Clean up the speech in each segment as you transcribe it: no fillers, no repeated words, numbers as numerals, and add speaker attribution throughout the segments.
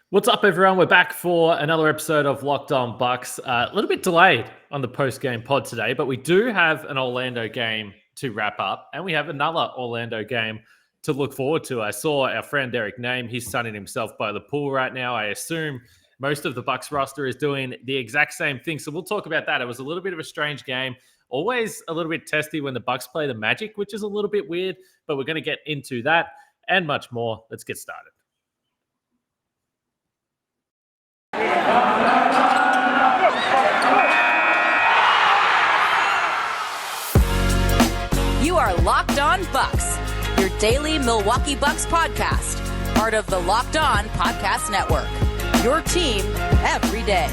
Speaker 1: What's up, everyone? We're back for another episode of Locked On Bucks. A little bit delayed on the post-game pod today, but we do have an Orlando game to wrap up, and we have another Orlando game to look forward to. I saw our friend Eric Name. He's sunning himself by the pool right now. I assume most of the Bucks roster is doing the exact same thing, so we'll talk about that. It was a little bit of a strange game. Always a little bit testy when the Bucks play the Magic, which is a little bit weird, but we're going to get into that and much more. Let's get started.
Speaker 2: You are Locked On Bucks, your daily Milwaukee Bucks podcast, part of the Locked On Podcast Network, your team every day.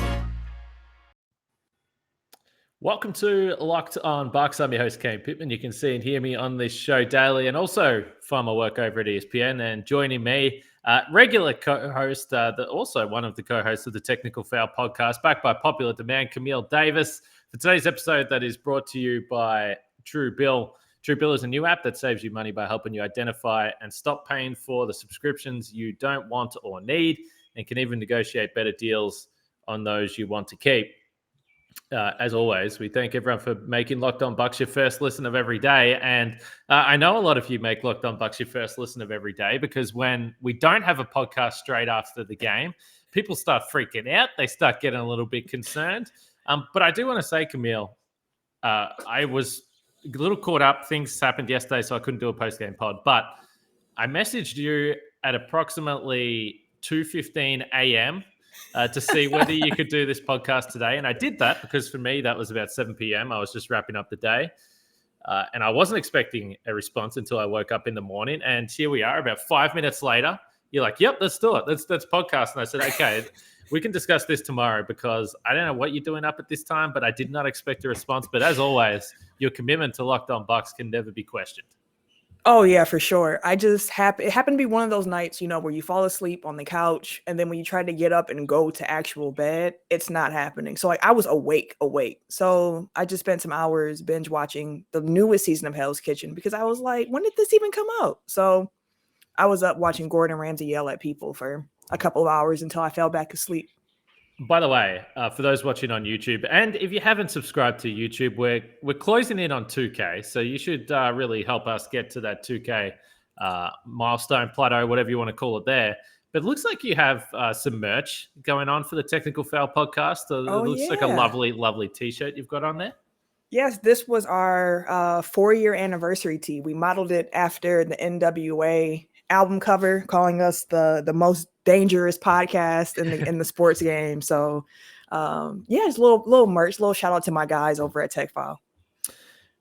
Speaker 1: Welcome to Locked On Bucks. I'm your host, Kane Pittman. You can see and hear me on this show daily and also find my work over at ESPN. And joining me, regular co-host, also one of the co-hosts of the Technical Foul podcast, backed by popular demand, Camille Davis. For today's episode, that is brought to you by Truebill. Truebill is a new app that saves you money by helping you identify and stop paying for the subscriptions you don't want or need, and can even negotiate better deals on those you want to keep. As always, we thank everyone for making Locked On Bucks your first listen of every day. And I know a lot of you make Locked On Bucks your first listen of every day because when we don't have a podcast straight after the game, people start freaking out. They start getting a little bit concerned. But I do want to say, Camille, I was a little caught up. Things happened yesterday, so I couldn't do a post-game pod. But I messaged you at approximately 2:15 a.m., to see whether you could do this podcast today. And I did that because for me, that was about 7 p.m. I was just wrapping up the day. And I wasn't expecting a response until I woke up in the morning. And here we are about 5 minutes later. You're like, yep, let's do it. Let's podcast. And I said, okay, we can discuss this tomorrow because I don't know what you're doing up at this time, but I did not expect a response. But as always, your commitment to Locked On Bucks can never be questioned.
Speaker 3: Oh, yeah, for sure. It happened to be one of those nights, where you fall asleep on the couch and then when you try to get up and go to actual bed, it's not happening. So I was awake. So I just spent some hours binge watching the newest season of Hell's Kitchen because I was like, when did this even come out? So I was up watching Gordon Ramsay yell at people for a couple of hours until I fell back asleep.
Speaker 1: By the way, for those watching on YouTube, and if you haven't subscribed to YouTube, we're closing in on 2K, so you should really help us get to that 2K milestone, plateau, whatever you want to call it there. But it looks like you have some merch going on for the Technical Foul podcast. It looks like a lovely, lovely T-shirt you've got on there.
Speaker 3: Yes, this was our 4-year anniversary tee. We modeled it after the NWA album cover, calling us the most dangerous podcast in the sports game. So it's a little merch, little shout out to my guys over at Tech File.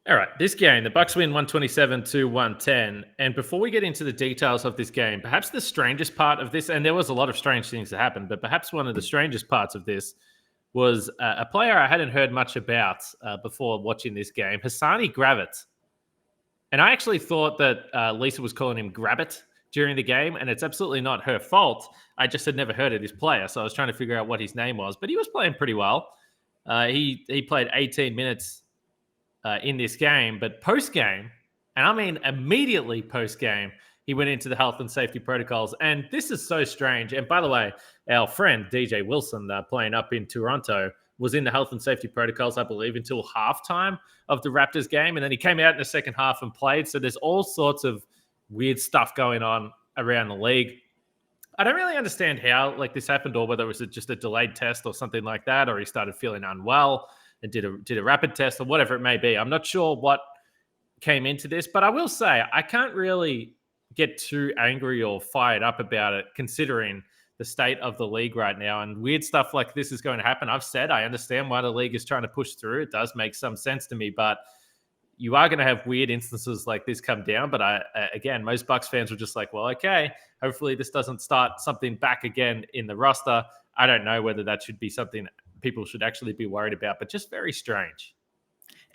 Speaker 1: All right, this game, the Bucks win 127-110. And before we get into the details of this game, perhaps the strangest part of this, and there was a lot of strange things that happened, but perhaps one of the strangest parts of this was a player I hadn't heard much about before watching this game, Hassani Gravett. And I actually thought that Lisa was calling him Grabbit during the game, and it's absolutely not her fault. I just had never heard of this player, so I was trying to figure out what his name was. But he was playing pretty well. He played 18 minutes in this game, but post-game, and I mean immediately post-game, he went into the health and safety protocols. And this is so strange. And by the way, our friend DJ Wilson, playing up in Toronto, was in the health and safety protocols, I believe, until halftime of the Raptors game. And then he came out in the second half and played. So there's all sorts of weird stuff going on around the league. I don't really understand how this happened, or whether it was just a delayed test or something like that, or he started feeling unwell and did a rapid test or whatever it may be. I'm not sure what came into this, but I will say I can't really get too angry or fired up about it considering the state of the league right now, and weird stuff like this is going to happen. I've said I understand why the league is trying to push through. It does make some sense to me, but you are going to have weird instances like this come down. But again, most Bucks fans were just like, well, okay, hopefully this doesn't start something back again in the roster. I don't know whether that should be something people should actually be worried about, but just very strange.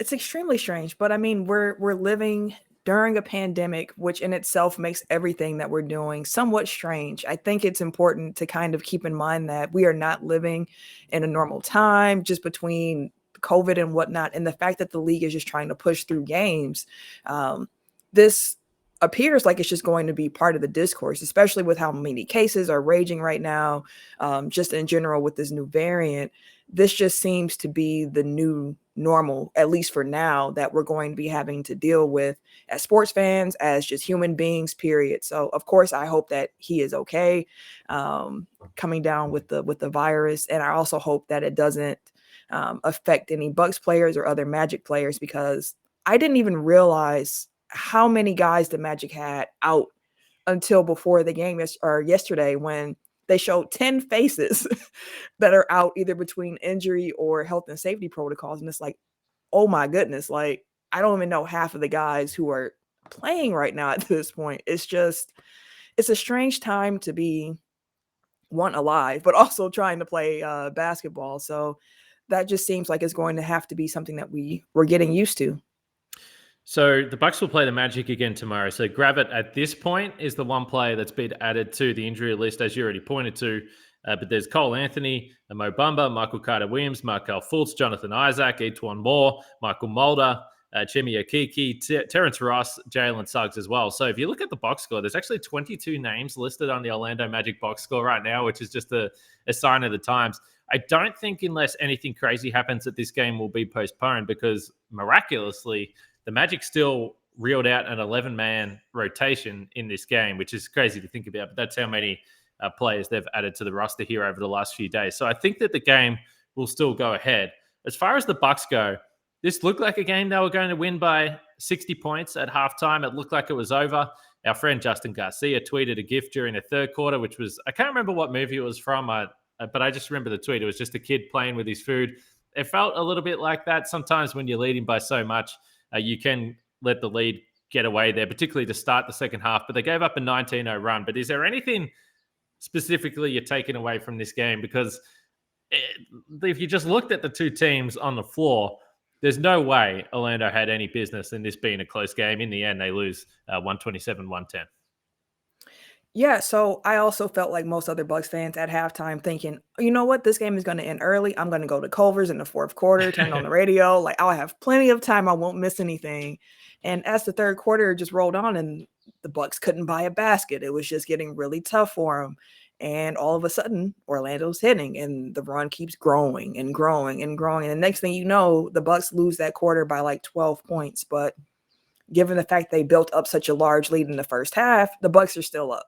Speaker 3: It's extremely strange, but I mean, we're living during a pandemic, which in itself makes everything that we're doing somewhat strange. I think it's important to kind of keep in mind that we are not living in a normal time just between COVID and whatnot, and the fact that the league is just trying to push through games. This appears like it's just going to be part of the discourse, especially with how many cases are raging right now, just in general with this new variant. This just seems to be the new normal, at least for now, that we're going to be having to deal with as sports fans, as just human beings, period. So, of course, I hope that he is okay, coming down with the virus. And I also hope that it doesn't affect any Bucks players or other Magic players, because I didn't even realize how many guys the Magic had out until before the game yesterday, when they showed 10 faces that are out either between injury or health and safety protocols. And it's like, oh my goodness, like I don't even know half of the guys who are playing right now at this point. It's a strange time to be alive, but also trying to play basketball. So that just seems like it's going to have to be something that we're getting used to.
Speaker 1: So the Bucks will play the Magic again tomorrow. So Gravit at this point is the one player that's been added to the injury list, as you already pointed to. But there's Cole Anthony, Mo Bamba, Michael Carter-Williams, Markel Fultz, Jonathan Isaac, Etwan Moore, Michael Mulder, Chemi Okeke, Terrence Ross, Jalen Suggs as well. So if you look at the box score, there's actually 22 names listed on the Orlando Magic box score right now, which is just a sign of the times. I don't think, unless anything crazy happens, that this game will be postponed, because miraculously, the Magic still reeled out an 11-man rotation in this game, which is crazy to think about, but that's how many players they've added to the roster here over the last few days. So I think that the game will still go ahead. As far as the Bucks go, this looked like a game they were going to win by 60 points at halftime. It looked like it was over. Our friend Justin Garcia tweeted a GIF during the third quarter, which was, I can't remember what movie it was from, but I just remember the tweet. It was just a kid playing with his food. It felt a little bit like that. Sometimes when you're leading by so much, you can let the lead get away there, particularly to start the second half. But they gave up a 19-0 run. But is there anything specifically you're taking away from this game? Because if you just looked at the two teams on the floor, there's no way Orlando had any business in this being a close game. In the end, they lose 127-110.
Speaker 3: Yeah, so I also felt like most other Bucks fans at halftime thinking, you know what, this game is going to end early. I'm going to go to Culver's in the fourth quarter, turn on the radio. Like, I'll have plenty of time. I won't miss anything. And as the third quarter just rolled on and the Bucks couldn't buy a basket, it was just getting really tough for them. And all of a sudden, Orlando's hitting, and the run keeps growing and growing and growing. And the next thing you know, the Bucks lose that quarter by like 12 points. But given the fact they built up such a large lead in the first half, the Bucks are still up.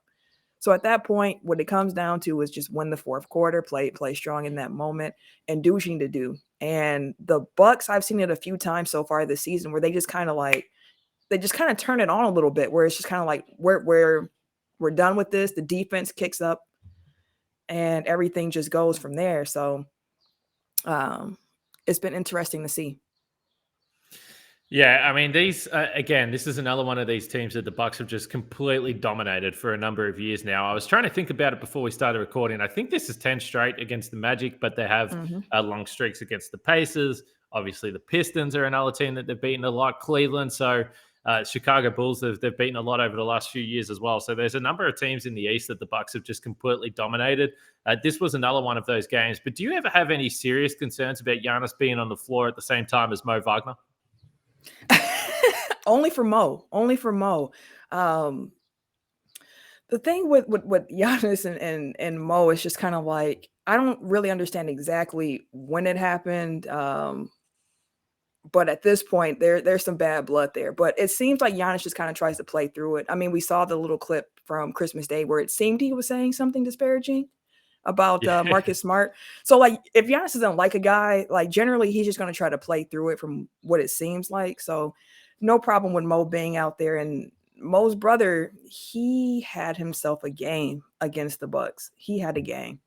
Speaker 3: So at that point, what it comes down to is just win the fourth quarter, play strong in that moment, and do what you need to do. And the Bucks, I've seen it a few times so far this season, where they just kind of turn it on a little bit, where it's just kind of like we're done with this. The defense kicks up, and everything just goes from there. So it's been interesting to see.
Speaker 1: Yeah, I mean, these again, this is another one of these teams that the Bucks have just completely dominated for a number of years now. I was trying to think about it before we started recording. I think this is 10 straight against the Magic, but they have long streaks against the Pacers. Obviously, the Pistons are another team that they've beaten a lot. Cleveland, so Chicago Bulls, they've beaten a lot over the last few years as well. So there's a number of teams in the East that the Bucks have just completely dominated. This was another one of those games. But do you ever have any serious concerns about Giannis being on the floor at the same time as Mo Wagner?
Speaker 3: Only for Mo. The thing with Giannis and Mo is just kind of like, I don't really understand exactly when it happened. But at this point, there's some bad blood there. But it seems like Giannis just kind of tries to play through it. I mean, we saw the little clip from Christmas Day where it seemed he was saying something disparaging about Marcus Smart. So, like, if Giannis doesn't like a guy, like, generally he's just going to try to play through it from what it seems like. So, no problem with Mo being out there. And Mo's brother, he had himself a game against the Bucks. He had a game.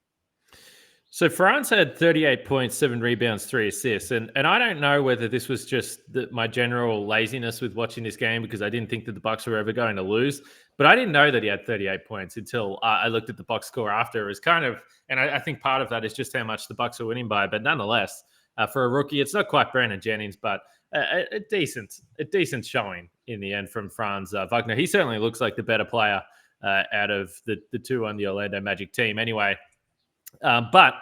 Speaker 1: So Franz had 38 points, 7 rebounds, 3 assists. And I don't know whether this was just my general laziness with watching this game, because I didn't think that the Bucks were ever going to lose. But I didn't know that he had 38 points until I looked at the box score after. It was kind of, and I think part of that is just how much the Bucks are winning by. But nonetheless, for a rookie, it's not quite Brandon Jennings, but a decent showing in the end from Franz Wagner. He certainly looks like the better player out of the two on the Orlando Magic team anyway. But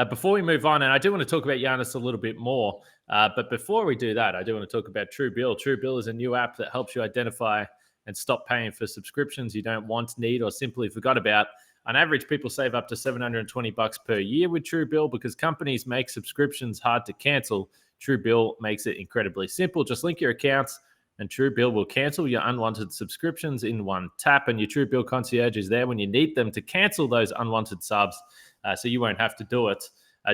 Speaker 1: before we move on, and I do want to talk about Giannis a little bit more, but before we do that, I do want to talk about Truebill. Truebill is a new app that helps you identify and stop paying for subscriptions you don't want, need, or simply forgot about. On average, people save up to $720 per year with Truebill because companies make subscriptions hard to cancel. Truebill makes it incredibly simple. Just link your accounts and Truebill will cancel your unwanted subscriptions in one tap. And your Truebill concierge is there when you need them to cancel those unwanted subs, so you won't have to do it.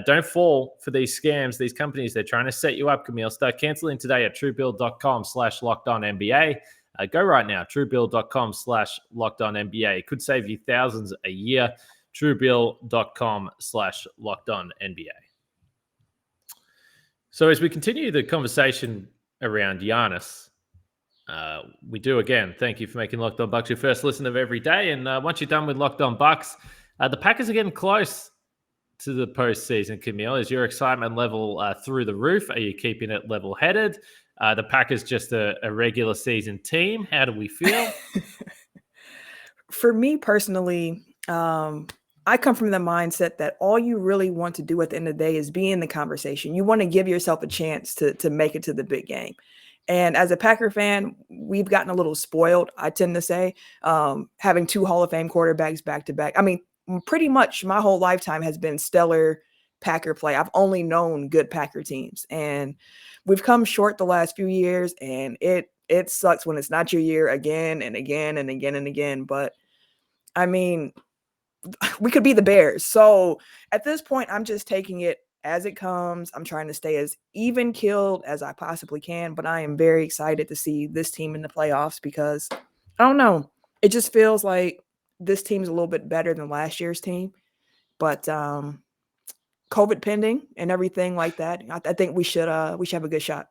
Speaker 1: Don't fall for these scams. These companies, they're trying to set you up, Camille. Start canceling today at truebill.com/lockedonnba. Go right now, truebill.com/lockedonnba. It could save you thousands a year. Truebill.com/lockedonnba. So as we continue the conversation around Giannis, we do again. Thank you for making Locked On Bucks your first listen of every day. And once you're done with Locked On Bucks, the Packers are getting close to the postseason, Camille. Is your excitement level through the roof? Are you keeping it level-headed? The Packers just a regular season team. How do we feel?
Speaker 3: For me personally, I come from the mindset that all you really want to do at the end of the day is be in the conversation. You want to give yourself a chance to make it to the big game. And as a Packer fan, we've gotten a little spoiled, I tend to say, having 2 Hall of Fame quarterbacks back to back. I mean, pretty much my whole lifetime has been stellar Packer play. I've only known good Packer teams, and we've come short the last few years, and it sucks when it's not your year again and again and again and again. But I mean, we could be the Bears. So at this point, I'm just taking it as it comes. I'm trying to stay as even keeled as I possibly can, but I am very excited to see this team in the playoffs because I don't know. It just feels like this team's a little bit better than last year's team, but COVID pending and everything like that, I think we should have a good shot.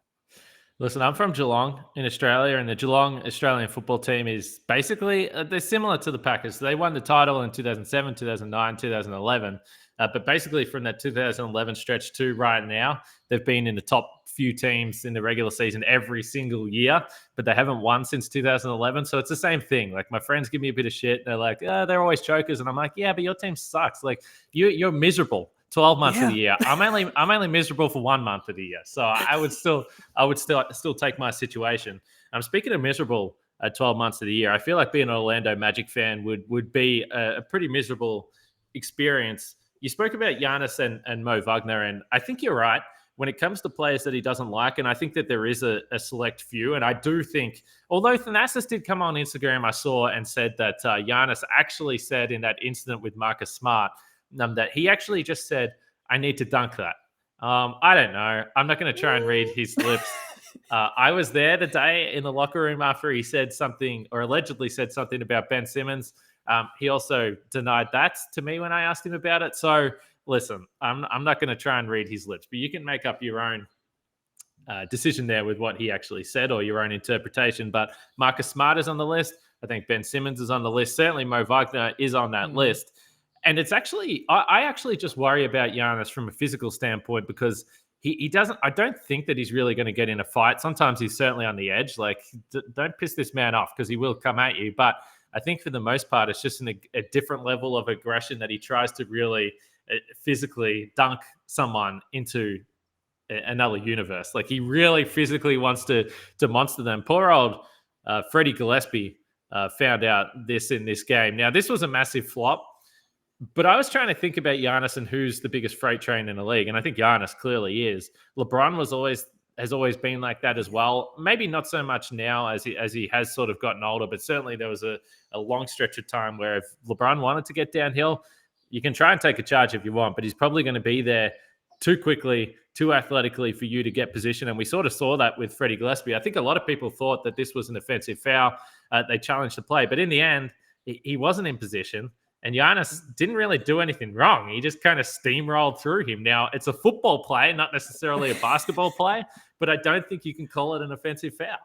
Speaker 1: Listen, I'm from Geelong in Australia, and the Geelong Australian football team is basically, they're similar to the Packers. They won the title in 2007, 2009, 2011. But basically from that 2011 stretch to right now, they've been in the top few teams in the regular season every single year, but they haven't won since 2011. So it's the same thing. Like my friends give me a bit of shit. They're like, they're always chokers. And I'm like, yeah, but your team sucks. Like you're miserable 12 months of the year. I'm only miserable for 1 month of the year. So I would still take my situation. Speaking of miserable 12 months of the year, I feel like being an Orlando Magic fan would be a pretty miserable experience. You spoke about Giannis and Mo Wagner, and I think you're right when it comes to players that he doesn't like, and I think that there is a select few, and I do think, although Thanasis did come on Instagram, I saw, and said that Giannis actually said in that incident with Marcus Smart that he actually just said, I need to dunk that. I don't know. I'm not going to try and read his lips. I was there the day in the locker room after he said something, or allegedly said something about Ben Simmons. He also denied that to me when I asked him about it. So listen, I'm not going to try and read his lips, but you can make up your own decision there with what he actually said or your own interpretation. But Marcus Smart is on the list. I think Ben Simmons is on the list. Certainly Mo Wagner is on that list. And it's actually, I actually just worry about Giannis from a physical standpoint because he doesn't, I don't think that he's really going to get in a fight. Sometimes he's certainly on the edge. Like, don't piss this man off because he will come at you. But I think for the most part, it's just a different level of aggression that he tries to really physically dunk someone into another universe. Like, he really physically wants to monster them. Poor old Freddie Gillespie found out this in this game. Now, this was a massive flop. But I was trying to think about Giannis and who's the biggest freight train in the league, and I think Giannis clearly is. LeBron has always been like that as well. Maybe not so much now as he has sort of gotten older, but certainly there was a long stretch of time where if LeBron wanted to get downhill, you can try and take a charge if you want, but he's probably going to be there too quickly, too athletically for you to get position. And we sort of saw that with Freddie Gillespie. I think a lot of people thought that this was an offensive foul. They challenged the play, but in the end, he wasn't in position. And Giannis didn't really do anything wrong. He just kind of steamrolled through him. Now, it's a football play, not necessarily a basketball play, but I don't think you can call it an offensive foul.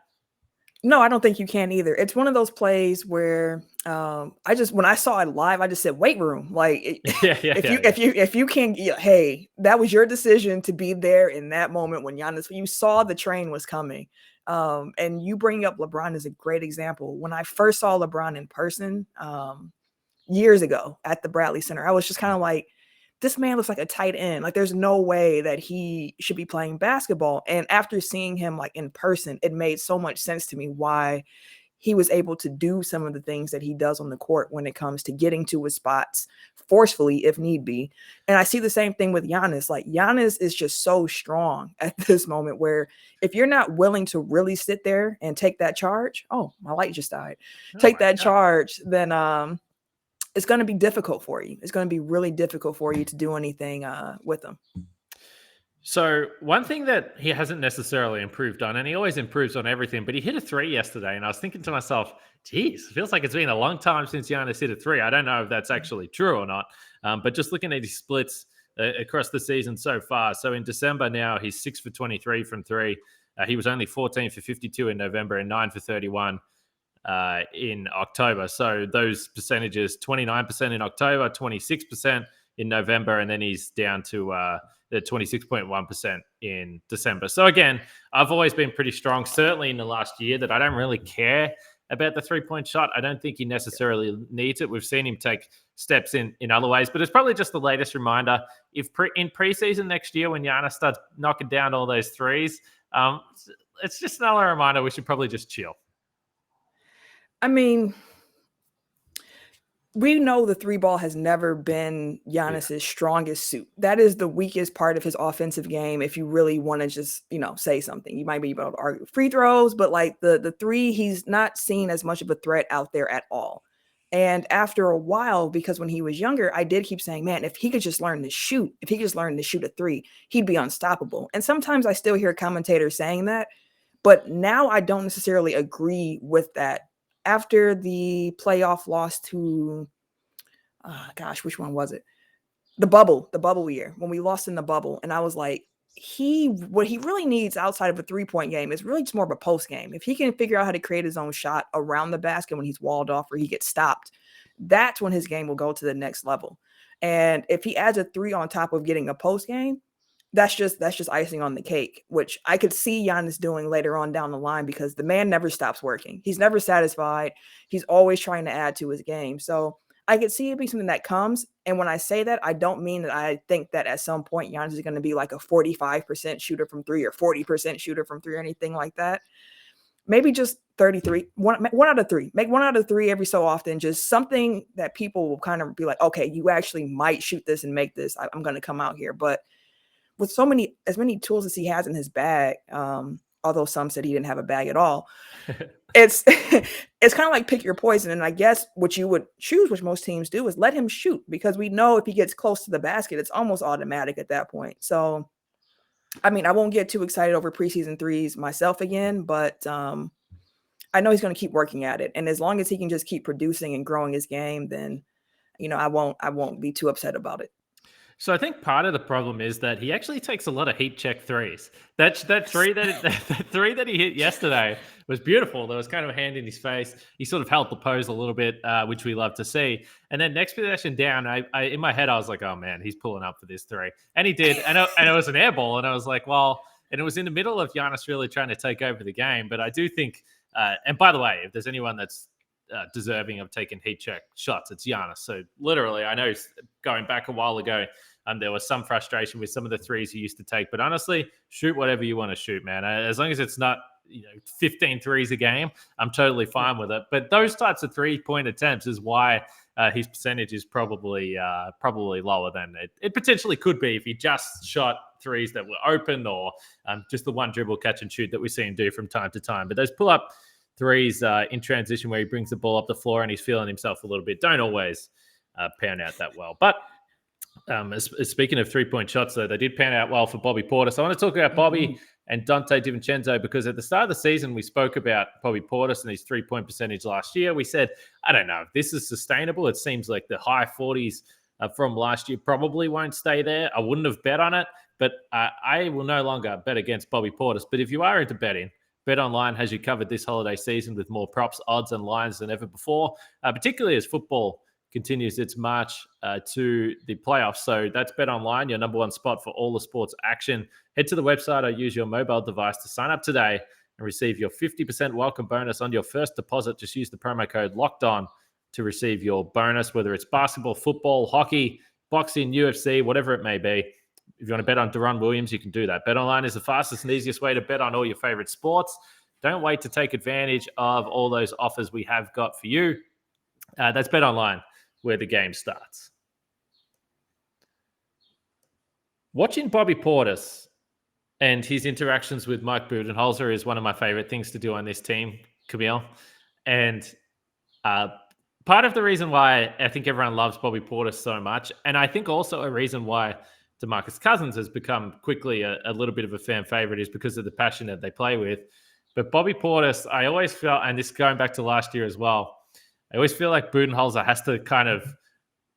Speaker 3: No, I don't think you can either. It's one of those plays where when I saw it live, I just said, weight room. Like, if you can, hey, that was your decision to be there in that moment when you saw the train was coming. And you bring up LeBron as a great example. When I first saw LeBron in person, years ago at the Bradley Center, I was just kind of like, this man looks like a tight end. Like, there's no way that he should be playing basketball. And after seeing him like in person, it made so much sense to me why he was able to do some of the things that he does on the court when it comes to getting to his spots forcefully if need be. And I see the same thing with Giannis. Like, Giannis is just so strong at this moment where if you're not willing to really sit there and take that charge, oh, my light just died. Take that charge, then it's going to be difficult for you. It's going to be really difficult for you to do anything with him.
Speaker 1: So one thing that he hasn't necessarily improved on, and he always improves on everything, but he hit a 3 yesterday, and I was thinking to myself, geez, feels like it's been a long time since Giannis hit a 3. I don't know if that's actually true or not, but just looking at his splits across the season so far. So in December now, he's 6 for 23 from 3. He was only 14 for 52 in November and 9 for 31 in October. So those percentages, 29% in October, 26% in November, and then he's down to the 26.1% in December. So again, I've always been pretty strong, certainly in the last year, that I don't really care about the three-point shot. I don't think he necessarily needs it. We've seen him take steps in other ways, but it's probably just the latest reminder. If in preseason next year, when Giannis starts knocking down all those threes, it's just another reminder we should probably just chill.
Speaker 3: I mean, we know the 3-ball has never been Giannis's strongest suit. That is the weakest part of his offensive game. If you really want to just, say something, you might be able to argue free throws, but like the 3, he's not seen as much of a threat out there at all. And after a while, because when he was younger, I did keep saying, man, if he could just learn to shoot, a 3, he'd be unstoppable. And sometimes I still hear commentators saying that, but now I don't necessarily agree with that. After the playoff loss to, which one was it? The bubble year, when we lost in the bubble. And I was like, what he really needs outside of a 3-point game is really just more of a post game. If he can figure out how to create his own shot around the basket when he's walled off or he gets stopped, that's when his game will go to the next level. And if he adds a 3 on top of getting a post game, that's just icing on the cake, which I could see Giannis doing later on down the line because the man never stops working. He's never satisfied. He's always trying to add to his game. So I could see it be something that comes. And when I say that, I don't mean that I think that at some point Giannis is going to be like a 45% shooter from 3 or 40% shooter from 3 or anything like that. Maybe just 33, one out of 3. Make 1 out of 3 every so often. Just something that people will kind of be like, okay, you actually might shoot this and make this. I'm going to come out here. But with as many tools as he has in his bag, although some said he didn't have a bag at all, it's kind of like pick your poison. And I guess what you would choose, which most teams do, is let him shoot, because we know if he gets close to the basket, it's almost automatic at that point. So, I mean, I won't get too excited over preseason 3s myself again, but I know he's going to keep working at it. And as long as he can just keep producing and growing his game, then, I won't be too upset about it.
Speaker 1: So I think part of the problem is that he actually takes a lot of heat check threes. That 3 that 3 that he hit yesterday was beautiful. There was kind of a hand in his face. He sort of held the pose a little bit, which we love to see. And then next possession down, I in my head I was like, oh man, he's pulling up for this 3, and he did. And it was an air ball, and I was like, well, and it was in the middle of Giannis really trying to take over the game. But I do think, and by the way, if there's anyone that's deserving of taking heat check shots, it's Giannis. So literally, I know going back a while ago, there was some frustration with some of the threes he used to take, but honestly, shoot whatever you want to shoot, man. As long as it's not 15 threes a game, I'm totally fine with it. But those types of 3-point attempts is why his percentage is probably lower than it potentially could be if he just shot threes that were open, or just the one dribble catch and shoot that we see him do from time to time. But those pull-up threes in transition where he brings the ball up the floor and he's feeling himself a little bit don't always pan out that well. But speaking of 3-point shots, though, they did pan out well for Bobby Portis. I want to talk about Bobby and Donte DiVincenzo, because at the start of the season, we spoke about Bobby Portis and his 3-point percentage last year. We said, I don't know if this is sustainable. It seems like the high 40s from last year probably won't stay there. I wouldn't have bet on it, but I will no longer bet against Bobby Portis. But if you are into betting, BetOnline has you covered this holiday season with more props, odds, and lines than ever before, particularly as football continues its march to the playoffs. So that's BetOnline, your number one spot for all the sports action. Head to the website or use your mobile device to sign up today and receive your 50% welcome bonus on your first deposit. Just use the promo code LOCKEDON to receive your bonus, whether it's basketball, football, hockey, boxing, UFC, whatever it may be. If you want to bet on Deron Williams, you can do that. BetOnline is the fastest and easiest way to bet on all your favorite sports. Don't wait to take advantage of all those offers we have got for you. That's Bet Online, where the game starts. Watching Bobby Portis and his interactions with Mike Budenholzer is one of my favorite things to do on this team, Camille. And part of the reason why I think everyone loves Bobby Portis so much, and I think also a reason why DeMarcus Cousins has become quickly a little bit of a fan favorite, is because of the passion that they play with. But Bobby Portis, I always felt, and this going back to last year as well, I always feel like Budenholzer has to kind of,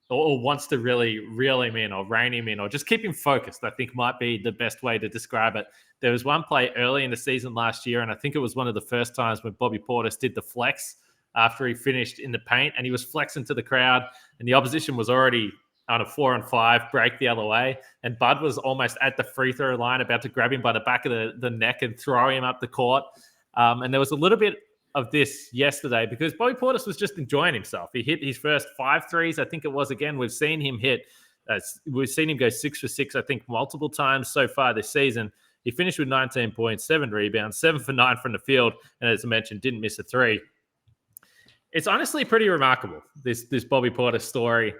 Speaker 1: or wants to really reel him in or rein him in or just keep him focused, I think might be the best way to describe it. There was one play early in the season last year, and I think it was one of the first times when Bobby Portis did the flex after he finished in the paint, and he was flexing to the crowd, and the opposition was already on a 4-on-5 break the other way, and Bud was almost at the free throw line about to grab him by the back of the neck and throw him up the court. And there was a little bit of this yesterday because Bobby Portis was just enjoying himself. He hit his first 5 threes, I think it was. Again, we've seen him go 6 for 6, I think, multiple times so far this season. He finished with 19 points, 7 rebounds, 7 for 9 from the field, and as I mentioned, didn't miss a 3. It's honestly pretty remarkable, this Bobby Portis story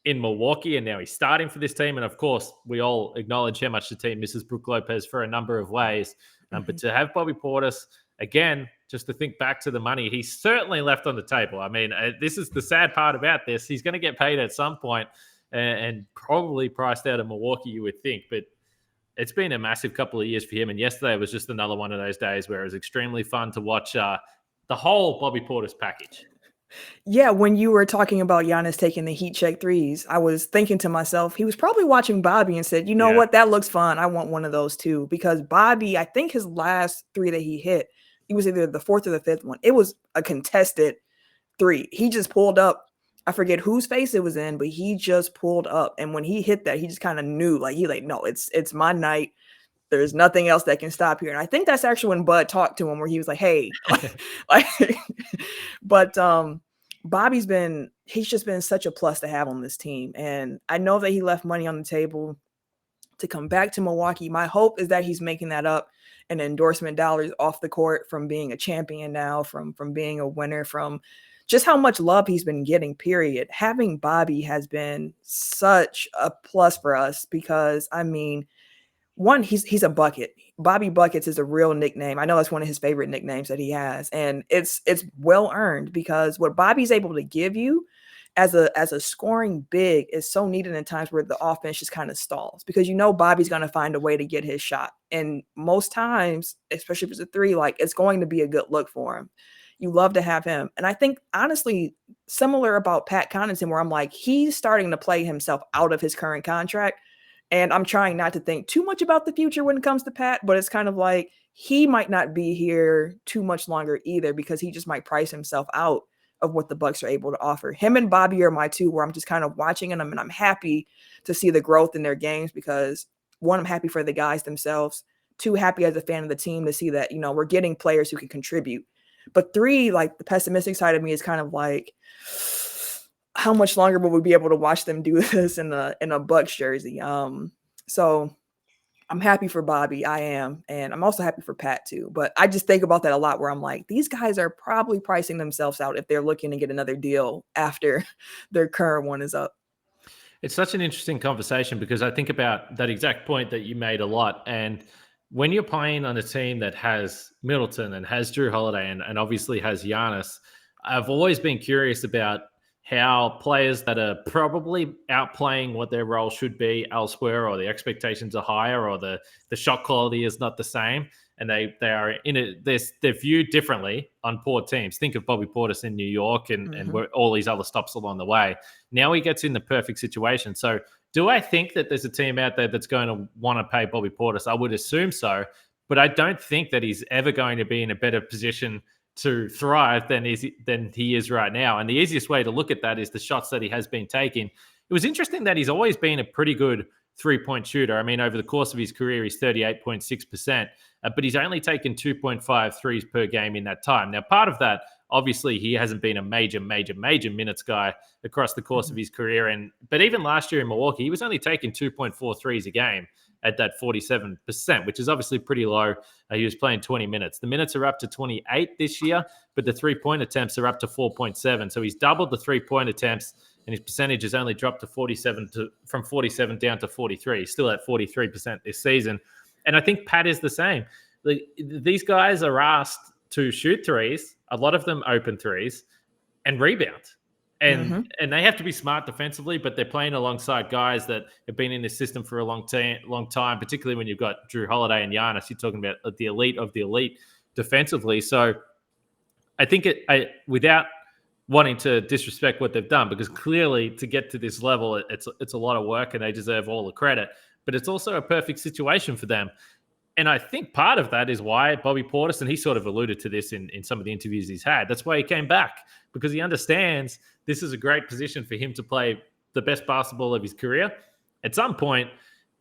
Speaker 1: in Milwaukee, and now he's starting for this team. And of course, we all acknowledge how much the team misses Brook Lopez for a number of ways. But to have Bobby Portis, again, just to think back to the money he's certainly left on the table. I mean, this is the sad part about this. He's going to get paid at some point and probably priced out of Milwaukee, you would think. But it's been a massive couple of years for him. And yesterday was just another one of those days where it was extremely fun to watch the whole Bobby Portis package.
Speaker 3: Yeah, when you were talking about Giannis taking the heat check threes, I was thinking to myself, he was probably watching Bobby and said, you know what, that looks fun. I want one of those too. Because Bobby, I think his last 3 that he hit, it was either the 4th or the 5th one. It was a contested 3. He just pulled up. I forget whose face it was in, but he just pulled up. And when he hit that, he just kind of knew, no, it's my night. There's nothing else that can stop here. And I think that's actually when Bud talked to him, where he was like, hey, but Bobby's he's just been such a plus to have on this team. And I know that he left money on the table to come back to Milwaukee. My hope is that he's making that up in endorsement dollars off the court from being a champion now, from being a winner, from just how much love he's been getting, period. Having Bobby has been such a plus for us because, I mean, one, he's a bucket. Bobby Buckets is a real nickname. I know that's one of his favorite nicknames that he has. And it's well earned because what Bobby's able to give you as a scoring big is so needed in times where the offense just kind of stalls, because Bobby's going to find a way to get his shot. And most times, especially if it's a 3, it's going to be a good look for him. You love to have him. And I think, honestly, similar about Pat Connaughton, where I'm like, he's starting to play himself out of his current contract. And I'm trying not to think too much about the future when it comes to Pat, but it's kind of like he might not be here too much longer either, because he just might price himself out of what the Bucks are able to offer. Him and Bobby are my 2 where I'm just kind of watching them, and I'm happy to see the growth in their games because, 1, I'm happy for the guys themselves. 2, happy as a fan of the team to see that, we're getting players who can contribute. But 3, the pessimistic side of me is kind of like, how much longer will we be able to watch them do this in a Bucks jersey? So I'm happy for Bobby. I am. And I'm also happy for Pat too. But I just think about that a lot, where I'm like, these guys are probably pricing themselves out if they're looking to get another deal after their current one is up.
Speaker 1: It's such an interesting conversation because I think about that exact point that you made a lot. And when you're playing on a team that has Middleton and has Drew Holiday and obviously has Giannis, I've always been curious about how players that are probably outplaying what their role should be elsewhere, or the expectations are higher, or the shot quality is not the same, and they are they're viewed differently on poor teams. Think of Bobby Portis in New York and all these other stops along the way. Now he gets in the perfect situation. So do I think that there's a team out there that's going to want to pay Bobby Portis? I would assume so, but I don't think that he's ever going to be in a better position to thrive than he is right now. And the easiest way to look at that is the shots that he has been taking. It was interesting that he's always been a pretty good 3-point shooter. I mean, over the course of his career, he's 38.6%, but he's only taken 2.5 threes per game in that time. Now, part of that Obviously, he hasn't been a major minutes guy across the course of his career. But even last year in Milwaukee, he was only taking 2.4 threes a game at that 47%, which is obviously pretty low. He was playing 20 minutes. The minutes are up to 28 this year, but the three-point attempts are up to 4.7. So he's doubled the three-point attempts, and his percentage has only dropped to from 47 down to 43. He's still at 43% this season. And I think Pat is the same. These guys are asked to shoot threes, a lot of them open threes, and rebound. And they have to be smart defensively, but they're playing alongside guys that have been in this system for a long time, particularly when you've got Drew Holiday and Giannis. You're talking about the elite of the elite defensively. So I think without wanting to disrespect what they've done, because clearly to get to this level, it's a lot of work and they deserve all the credit, but it's also a perfect situation for them. And I think part of that is why Bobby Portis, and he sort of alluded to this in some of the interviews he's had, that's why he came back, because he understands this is a great position for him to play the best basketball of his career. At some point,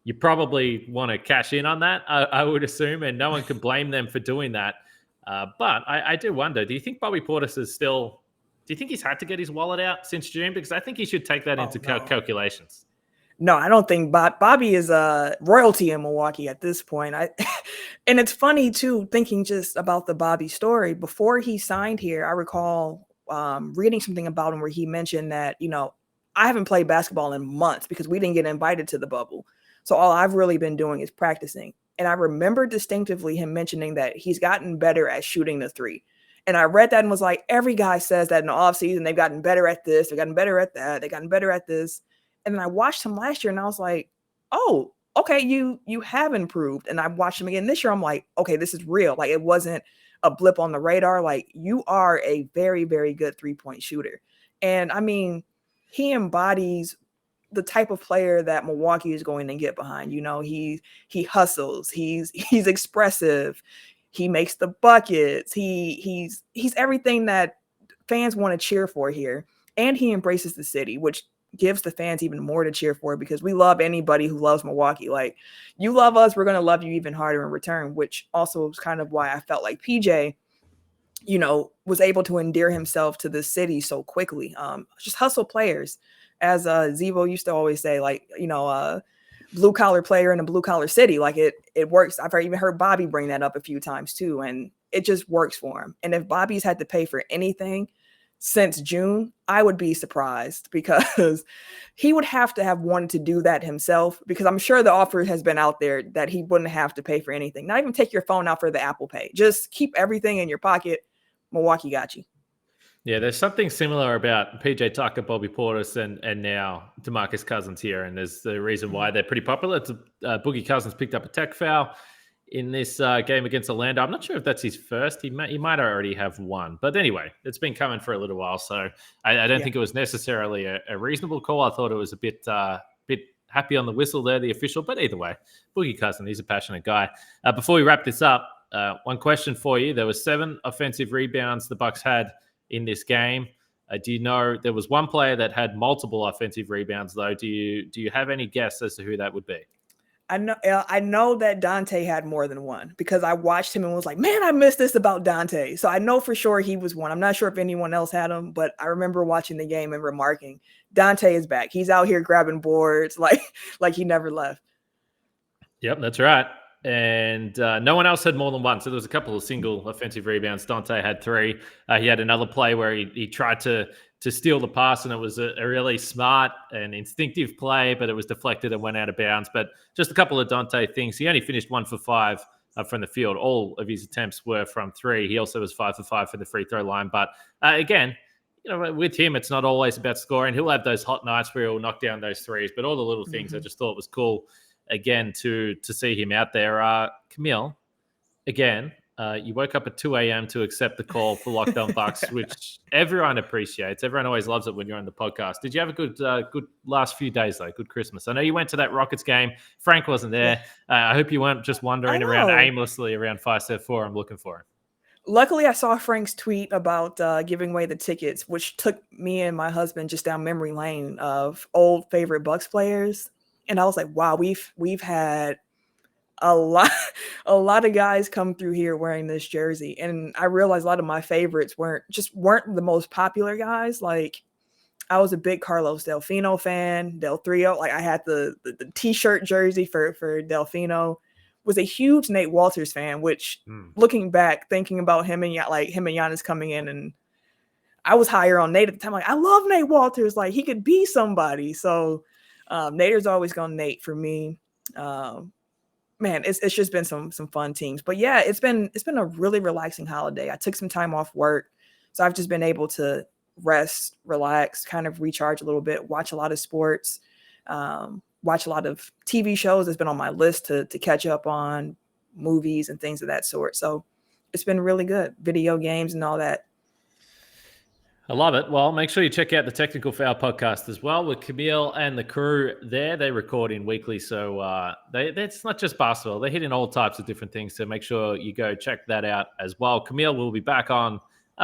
Speaker 1: you probably want to cash in on that, I would assume, and no one can blame them for doing that. But I do wonder, do you think Bobby Portis is still, do you think he's had to get his wallet out since June? Because I think he should take that into calculations.
Speaker 3: No, I don't think Bobby is a royalty in Milwaukee at this point. And it's funny too, thinking just about the Bobby story. Before he signed here, I recall reading something about him where he mentioned that, I haven't played basketball in months because we didn't get invited to the bubble. So all I've really been doing is practicing. And I remember distinctively him mentioning that he's gotten better at shooting the three. And I read that and was like, every guy says that in the offseason, they've gotten better at this, they've gotten better at that, they've gotten better at this. And then I watched him last year and I was like, oh, okay, you have improved. And I watched him again this year. I'm like, okay, this is real. Like, it wasn't a blip on the radar. Like, you are a very, very good 3-point shooter. And I mean, he embodies the type of player that Milwaukee is going to get behind. He hustles, he's expressive, he makes the buckets, he's everything that fans want to cheer for here. And he embraces the city, which gives the fans even more to cheer for, because we love anybody who loves Milwaukee. Like, you love us, we're going to love you even harder in return, which also is kind of why I felt like PJ, was able to endear himself to the city so quickly. Just hustle players, as Zevo used to always say, like, blue collar player in a blue collar city. Like, it works. I've even heard Bobby bring that up a few times too, and it just works for him. And if Bobby's had to pay for anything since June, I would be surprised, because he would have to have wanted to do that himself, because I'm sure the offer has been out there that he wouldn't have to pay for anything. Not even take your phone out for the Apple Pay. Just keep everything in your pocket. Milwaukee got you.
Speaker 1: Yeah, there's something similar about PJ Tucker, Bobby Portis, and now DeMarcus Cousins here. And there's the reason why they're pretty popular. Boogie Cousins picked up a tech foul in this game against Orlando. I'm not sure if that's his first. He might already have one. But anyway, it's been coming for a little while. So I don't think it was necessarily a reasonable call. I thought it was a bit happy on the whistle there, the official. But either way, Boogie Cousins, he's a passionate guy. Before we wrap this up, one question for you. There were 7 offensive rebounds the Bucks had in this game. Do you know there was one player that had multiple offensive rebounds, though? Do you have any guess as to who that would be?
Speaker 3: I know that Donte had more than one, because I watched him and was like, man, I missed this about Donte. So I know for sure he was one. I'm not sure if anyone else had him, but I remember watching the game and remarking, Donte is back. He's out here grabbing boards like he never left.
Speaker 1: Yep, that's right. And no one else had more than one. So there was a couple of single offensive rebounds. Donte had 3. He had another play where he tried to steal the pass, and it was a really smart and instinctive play, but it was deflected and went out of bounds. But just a couple of Donte things. He only finished 1 for 5 from the field. All of his attempts were from 3. He also was 5 for 5 for the free throw line. But again, with him, it's not always about scoring. He'll have those hot nights where he'll knock down those threes, but all the little things I just thought was cool. Again, to see him out there. Camille, again, you woke up at 2 a.m. to accept the call for Locked On Bucks, which everyone appreciates. Everyone always loves it when you're on the podcast. Did you have a good last few days, though? Good Christmas. I know you went to that Rockets game. Frank wasn't there. I hope you weren't just wandering around aimlessly around 5-4. I'm looking for him.
Speaker 3: Luckily, I saw Frank's tweet about giving away the tickets, which took me and my husband just down memory lane of old favorite Bucks players. And I was like, wow, we've had a lot a lot of guys come through here wearing this jersey, and I realized a lot of my favorites weren't the most popular guys. Like, I was a big Carlos Delfino fan, Del Trio. Like, I had the t-shirt jersey for Delfino. Was a huge Nate Walters fan, which looking back, thinking about him and Giannis coming in, and I was higher on Nate at the time. Like, I love Nate Walters. Like, he could be somebody. So Nader's always gone Nate for me. Man, it's just been some fun teams. But yeah, it's been a really relaxing holiday. I took some time off work, so I've just been able to rest, relax, kind of recharge a little bit, watch a lot of sports, watch a lot of TV shows that's been on my list to catch up on, movies and things of that sort. So it's been really good. Video games and all that.
Speaker 1: I love it. Well, make sure you check out the Technical Foul podcast as well with Camille and the crew there. They record in weekly, so it's not just basketball. They're hitting all types of different things, so make sure you go check that out as well. Camille will be back on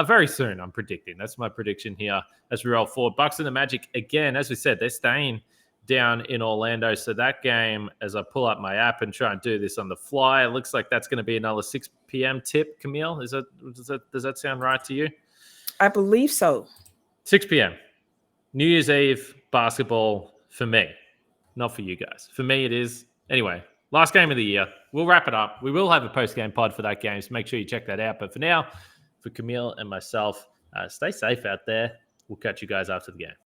Speaker 1: very soon, I'm predicting. That's my prediction here as we roll forward. Bucks and the Magic, again, as we said, they're staying down in Orlando, so that game, as I pull up my app and try and do this on the fly, it looks like that's going to be another 6 p.m. tip, Camille. Does that sound right to you?
Speaker 3: I believe so.
Speaker 1: 6 p.m. New Year's Eve basketball for me, not for you guys. For me, it is. Anyway, last game of the year. We'll wrap it up. We will have a post-game pod for that game, so make sure you check that out. But for now, for Camille and myself, stay safe out there. We'll catch you guys after the game.